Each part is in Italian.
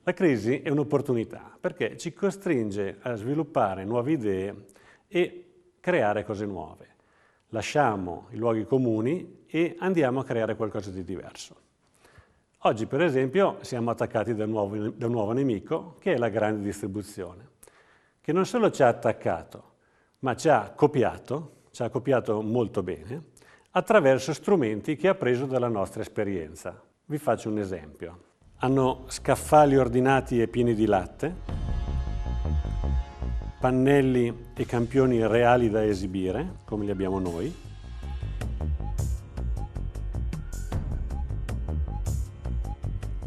La crisi è un'opportunità perché ci costringe a sviluppare nuove idee e creare cose nuove. Lasciamo i luoghi comuni e andiamo a creare qualcosa di diverso. Oggi, per esempio, siamo attaccati da un nuovo nemico, che è la grande distribuzione, che non solo ci ha attaccato, ma ci ha copiato molto bene, attraverso strumenti che ha preso dalla nostra esperienza. Vi faccio un esempio. Hanno scaffali ordinati e pieni di latte, pannelli e campioni reali da esibire, come li abbiamo noi,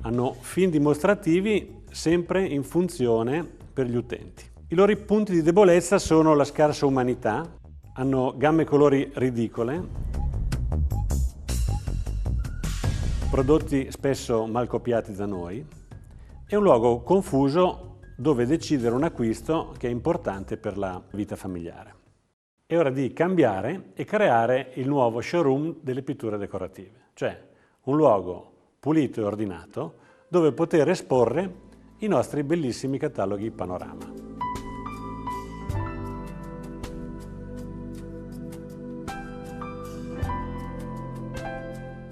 hanno film dimostrativi sempre in funzione per gli utenti. I loro punti di debolezza sono la scarsa umanità, hanno gamme colori ridicole, prodotti spesso mal copiati da noi, è un luogo confuso dove decidere un acquisto che è importante per la vita familiare. È ora di cambiare e creare il nuovo showroom delle pitture decorative, cioè un luogo pulito e ordinato dove poter esporre i nostri bellissimi cataloghi panorama.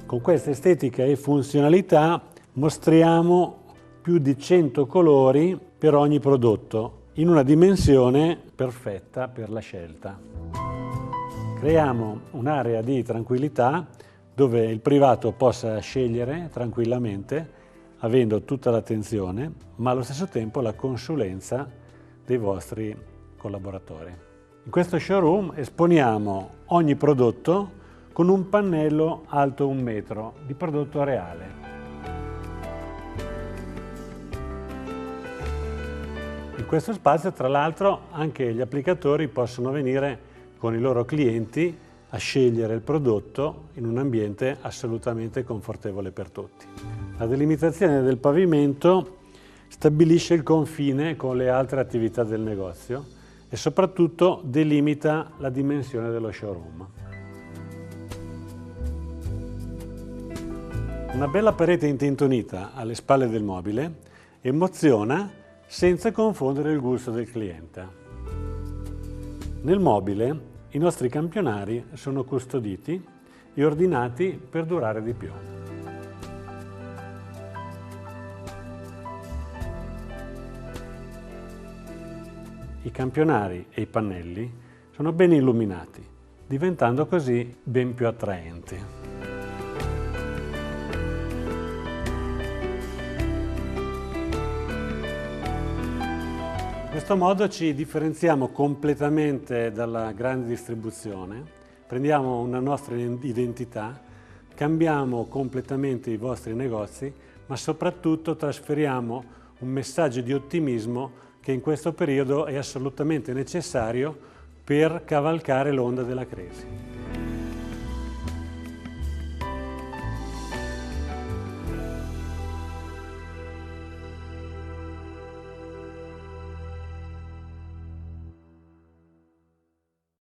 Con questa estetica e funzionalità mostriamo più di 100 colori per ogni prodotto, in una dimensione perfetta per la scelta. Creiamo un'area di tranquillità dove il privato possa scegliere tranquillamente, avendo tutta l'attenzione, ma allo stesso tempo la consulenza dei vostri collaboratori. In questo showroom esponiamo ogni prodotto con un pannello alto 1 metro di prodotto reale. In questo spazio, tra l'altro, anche gli applicatori possono venire con i loro clienti a scegliere il prodotto in un ambiente assolutamente confortevole per tutti. La delimitazione del pavimento stabilisce il confine con le altre attività del negozio e soprattutto delimita la dimensione dello showroom. Una bella parete intintonita alle spalle del mobile emoziona senza confondere il gusto del cliente. Nel mobile i nostri campionari sono custoditi e ordinati per durare di più. I campionari e i pannelli sono ben illuminati, diventando così ben più attraenti. In questo modo ci differenziamo completamente dalla grande distribuzione, prendiamo una nostra identità, cambiamo completamente i vostri negozi, ma soprattutto trasferiamo un messaggio di ottimismo che in questo periodo è assolutamente necessario per cavalcare l'onda della crisi.